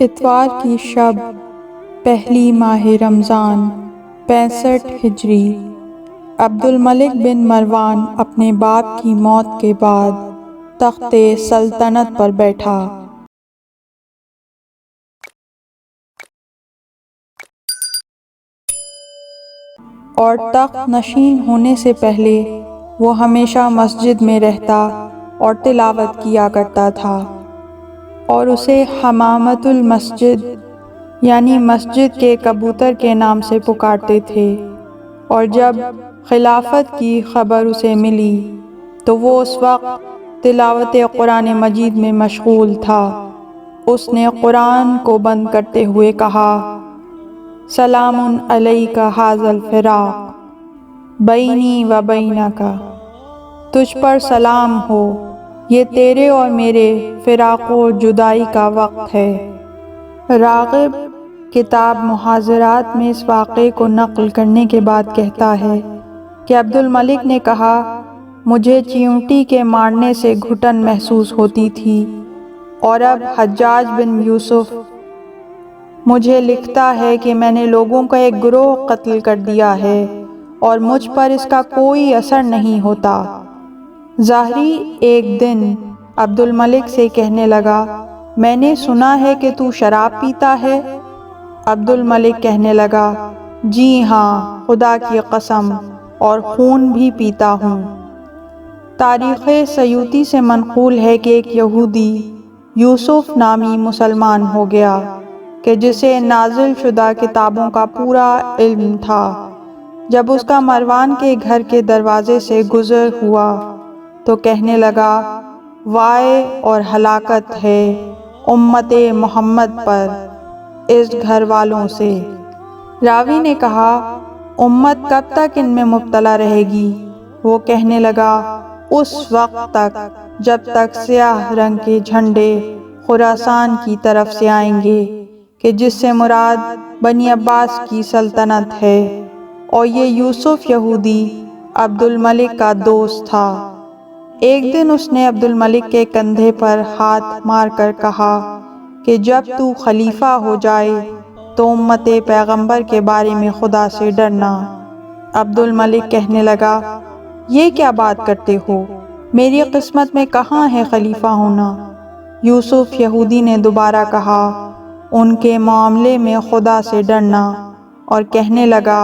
اتوار کی شب پہلی ماہ رمضان 65 ہجری۔ عبد الملک بن مروان اپنے باپ کی موت کے بعد تخت سلطنت پر بیٹھا۔ اور تخت نشین ہونے سے پہلے وہ ہمیشہ مسجد میں رہتا اور تلاوت کیا کرتا تھا، اور اسے حمامۃ المسجد یعنی مسجد کے کبوتر کے نام سے پکارتے تھے۔ اور جب خلافت کی خبر اسے ملی تو وہ اس وقت تلاوت قرآن مجید میں مشغول تھا۔ اس نے قرآن کو بند کرتے ہوئے کہا: سلام علیک ھذا الفراق بینی و بینک، تجھ پر سلام ہو، یہ تیرے اور میرے فراق و جدائی کا وقت ہے۔ راغب کتاب محاضرات میں اس واقعے کو نقل کرنے کے بعد کہتا ہے کہ عبد الملک نے کہا: مجھے چیونٹی کے مارنے سے گھٹن محسوس ہوتی تھی، اور اب حجاج بن یوسف مجھے لکھتا ہے کہ میں نے لوگوں کا ایک گروہ قتل کر دیا ہے اور مجھ پر اس کا کوئی اثر نہیں ہوتا۔ زہری ایک دن عبد الملک سے کہنے لگا: میں نے سنا ہے کہ تو شراب پیتا ہے۔ عبد الملک کہنے لگا: جی ہاں، خدا کی قسم، اور خون بھی پیتا ہوں۔ تاریخ سیوطی سے منقول ہے کہ ایک یہودی یوسف نامی مسلمان ہو گیا کہ جسے نازل شدہ کتابوں کا پورا علم تھا۔ جب اس کا مروان کے گھر کے دروازے سے گزر ہوا تو کہنے لگا: وائے اور ہلاکت ہے امت محمد پر اس گھر والوں سے۔ راوی نے کہا: امت کب تک ان میں مبتلا رہے گی؟ وہ کہنے لگا: اس وقت تک جب تک سیاہ رنگ کے جھنڈے خراسان کی طرف سے آئیں گے، کہ جس سے مراد بنی عباس کی سلطنت ہے، اور یہ یوسف یہودی عبد الملک کا دوست تھا۔ ایک دن اس نے عبد الملک کے کندھے پر ہاتھ مار کر کہا کہ جب تو خلیفہ ہو جائے تو امت پیغمبر کے بارے میں خدا سے ڈرنا۔ عبد الملک کہنے لگا: یہ کیا بات کرتے ہو؟ میری قسمت میں کہاں ہے خلیفہ ہونا؟ یوسف یہودی نے دوبارہ کہا: ان کے معاملے میں خدا سے ڈرنا، اور کہنے لگا: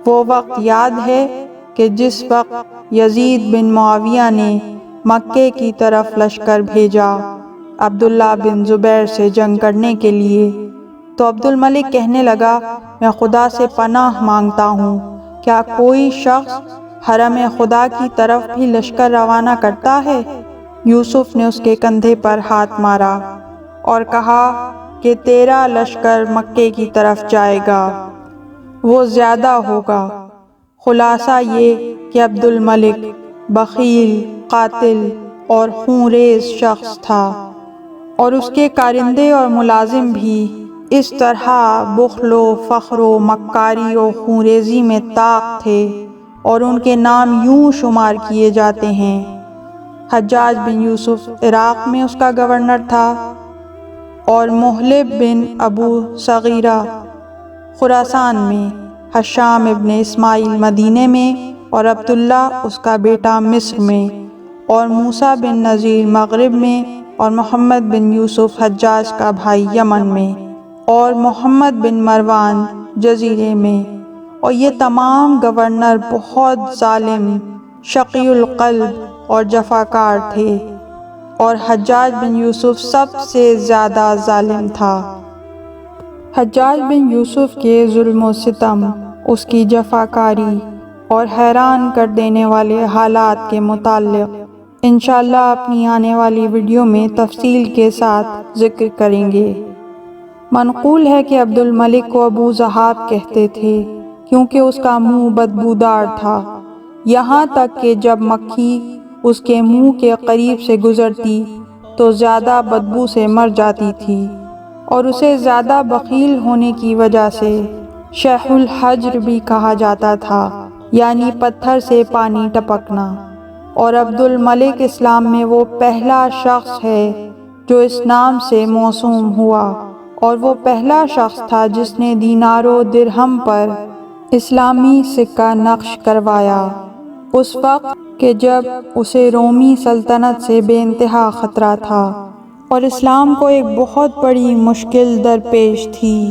وہ وقت یاد ہے کہ جس وقت یزید بن معاویہ نے مکے کی طرف لشکر بھیجا عبداللہ بن زبیر سے جنگ کرنے کے لیے، تو عبد الملک کہنے لگا: میں خدا سے پناہ مانگتا ہوں، کیا کوئی شخص حرم خدا کی طرف بھی لشکر روانہ کرتا ہے؟ یوسف نے اس کے کندھے پر ہاتھ مارا اور کہا کہ تیرا لشکر مکے کی طرف جائے گا، وہ زیادہ ہوگا۔ خلاصہ یہ کہ عبد الملک بخیل، قاتل اور خون ریز شخص تھا، اور اس کے کارندے اور ملازم بھی اس طرح بخل و فخر و مکاری و خون ریزی میں طاق تھے، اور ان کے نام یوں شمار کیے جاتے ہیں: حجاج بن یوسف عراق میں اس کا گورنر تھا، اور محلب بن ابو صغیرہ خراسان میں، ہشام ابن اسماعیل مدینے میں، اور عبداللہ اس کا بیٹا مصر میں، اور موسیٰ بن نذیر مغرب میں، اور محمد بن یوسف حجاج کا بھائی یمن میں، اور محمد بن مروان جزیرے میں۔ اور یہ تمام گورنر بہت ظالم، شقی القلب اور جفاکار تھے، اور حجاج بن یوسف سب سے زیادہ ظالم تھا۔ حجاج بن یوسف کے ظلم و ستم، اس کی جفاکاری اور حیران کر دینے والے حالات کے متعلق انشاءاللہ اپنی آنے والی ویڈیو میں تفصیل کے ساتھ ذکر کریں گے۔ منقول ہے کہ عبد الملک کو ابو ذہاب کہتے تھے، کیونکہ اس کا منہ بدبودار تھا، یہاں تک کہ جب مکھی اس کے منہ کے قریب سے گزرتی تو زیادہ بدبو سے مر جاتی تھی، اور اسے زیادہ بخیل ہونے کی وجہ سے شیخ الحجر بھی کہا جاتا تھا، یعنی پتھر سے پانی ٹپکنا۔ اور عبد الملک اسلام میں وہ پہلا شخص ہے جو اس نام سے موسوم ہوا۔ اور وہ پہلا شخص تھا جس نے دینار و درہم پر اسلامی سکہ نقش کروایا، اس وقت کہ جب اسے رومی سلطنت سے بے انتہا خطرہ تھا اور اسلام کو ایک بہت بڑی مشکل درپیش تھی۔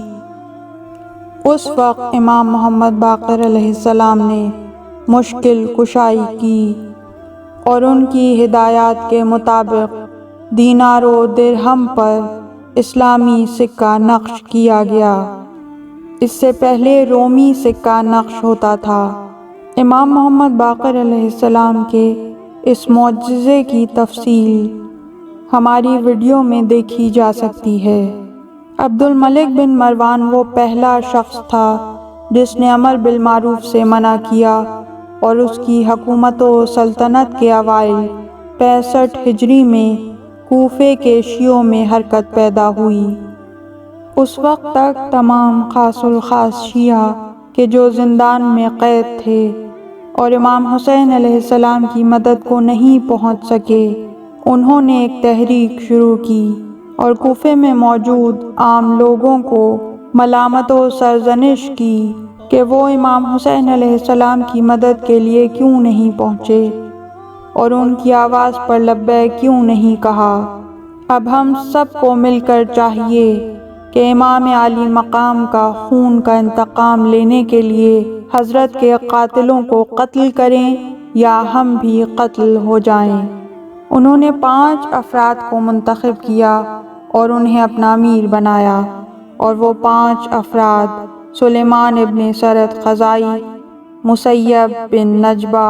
اس وقت امام محمد باقر علیہ السلام نے مشکل کشائی کی اور ان کی ہدایات کے مطابق دینار و درہم پر اسلامی سکہ نقش کیا گیا۔ اس سے پہلے رومی سکہ نقش ہوتا تھا۔ امام محمد باقر علیہ السلام کے اس معجزے کی تفصیل ہماری ویڈیو میں دیکھی جا سکتی ہے۔ عبد الملک بن مروان وہ پہلا شخص تھا جس نے امر بالمعروف سے منع کیا اور اس کی حکومت و سلطنت کے اوائل 65 ہجری میں کوفے کے شیعوں میں حرکت پیدا ہوئی۔ اس وقت تک تمام خاص الخاص شیعہ کہ جو زندان میں قید تھے اور امام حسین علیہ السلام کی مدد کو نہیں پہنچ سکے، انہوں نے ایک تحریک شروع کی اور کوفے میں موجود عام لوگوں کو ملامت و سرزنش کی کہ وہ امام حسین علیہ السلام کی مدد کے لیے کیوں نہیں پہنچے اور ان کی آواز پر لبیک کیوں نہیں کہا۔ اب ہم سب کو مل کر چاہیے کہ امام عالی مقام کا خون کا انتقام لینے کے لیے حضرت کے قاتلوں کو قتل کریں یا ہم بھی قتل ہو جائیں۔ انہوں نے 5 افراد کو منتخب کیا اور انہیں اپنا امیر بنایا، اور وہ 5 افراد سلیمان ابن سرد خزائی، مسیب بن نجبہ،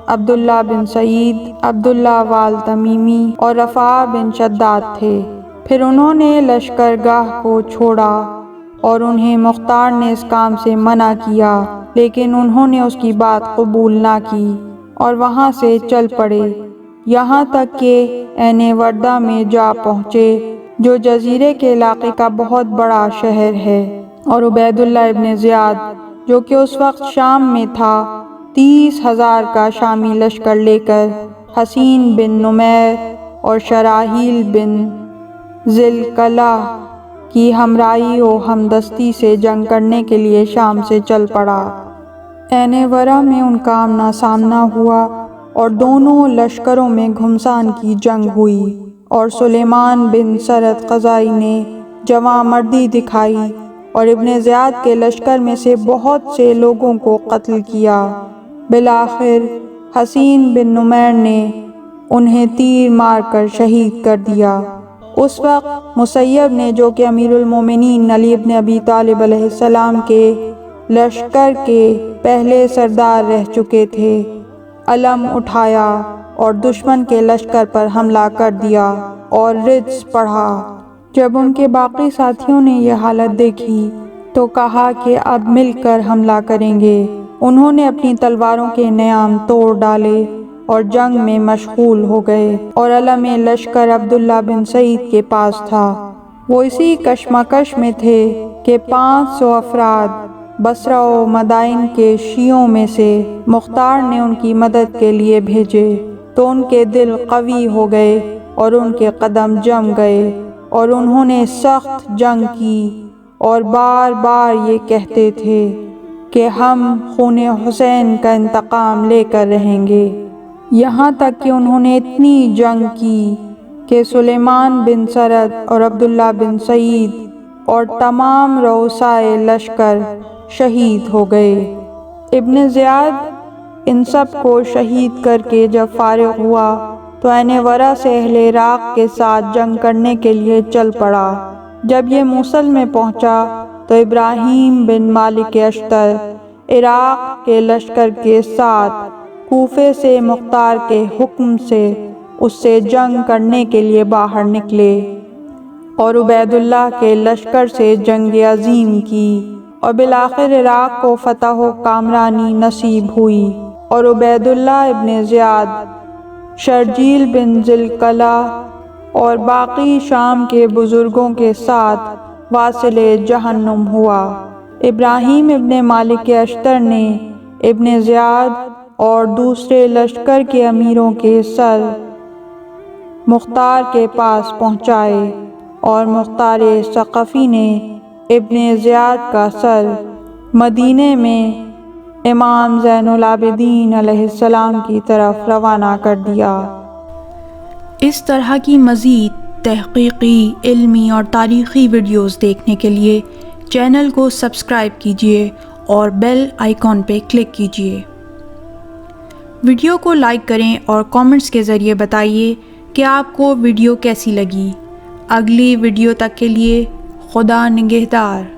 عبداللہ بن سعید، عبداللہ وال تمیمی اور رفاع بن شداد تھے۔ پھر انہوں نے لشکرگاہ کو چھوڑا اور انہیں مختار نے اس کام سے منع کیا، لیکن انہوں نے اس کی بات قبول نہ کی اور وہاں سے چل پڑے، یہاں تک کہ عین وردہ میں جا پہنچے جو جزیرے کے علاقے کا بہت بڑا شہر ہے، اور عبید اللہ ابن زیاد جو کہ اس وقت شام میں تھا 30,000 کا شامی لشکر لے کر حسین بن نمیر اور شراحیل بن ذیلکلہ کی ہمراہی و ہمدستی سے جنگ کرنے کے لیے شام سے چل پڑا۔ عین ورا میں ان کا آمنا سامنا ہوا اور دونوں لشکروں میں گھمسان کی جنگ ہوئی، اور سلیمان بن سرد خزائی نے جواں مردی دکھائی اور ابن زیاد کے لشکر میں سے بہت سے لوگوں کو قتل کیا۔ بالآخر حسین بن نمیر نے انہیں تیر مار کر شہید کر دیا۔ اس وقت مسیب نے، جو کہ امیر المومنین علی ابن ابی طالب علیہ السلام کے لشکر کے پہلے سردار رہ چکے تھے، علم اٹھایا اور دشمن کے لشکر پر حملہ کر دیا اور رجز پڑھا۔ جب ان کے باقی ساتھیوں نے یہ حالت دیکھی تو کہا کہ اب مل کر حملہ کریں گے۔ انہوں نے اپنی تلواروں کے نیام توڑ ڈالے اور جنگ میں مشغول ہو گئے، اور علم لشکر عبداللہ بن سعید کے پاس تھا۔ وہ اسی کشمکش میں تھے کہ 500 افراد بصرہ و مدائن کے شیعوں میں سے مختار نے ان کی مدد کے لیے بھیجے، تو ان کے دل قوی ہو گئے اور ان کے قدم جم گئے، اور انہوں نے سخت جنگ کی اور بار بار یہ کہتے تھے کہ ہم خون حسین کا انتقام لے کر رہیں گے، یہاں تک کہ انہوں نے اتنی جنگ کی کہ سلیمان بن سرد اور عبداللہ بن سعید اور تمام رؤسائے لشکر شہید ہو گئے۔ ابن زیاد ان سب کو شہید کر کے جب فارغ ہوا تو عین ورا سے اہل عراق کے ساتھ جنگ کرنے کے لیے چل پڑا۔ جب یہ موصل میں پہنچا تو ابراہیم بن مالک اشتر عراق کے لشکر کے ساتھ کوفے سے مختار کے حکم سے اس سے جنگ کرنے کے لیے باہر نکلے اور عبید اللہ کے لشکر سے جنگ عظیم کی، اور بالآخر عراق کو فتح و کامرانی نصیب ہوئی، اور عبید اللہ ابن زیاد، شرجیل بن ذیلکلہ اور باقی شام کے بزرگوں کے ساتھ واصل جہنم ہوا۔ ابراہیم ابن مالک اشتر نے ابن زیاد اور دوسرے لشکر کے امیروں کے سر مختار کے پاس پہنچائے اور مختار ثقفی نے ابن زیاد کا سر مدینے میں امام زین العابدین علیہ السلام کی طرف روانہ کر دیا۔ اس طرح کی مزید تحقیقی، علمی اور تاریخی ویڈیوز دیکھنے کے لیے چینل کو سبسکرائب کیجیے اور بیل آئیکن پہ کلک کیجیے۔ ویڈیو کو لائک کریں اور کامنٹس کے ذریعے بتائیے کہ آپ کو ویڈیو کیسی لگی۔ اگلی ویڈیو تک کے لیے خدا نگہدار۔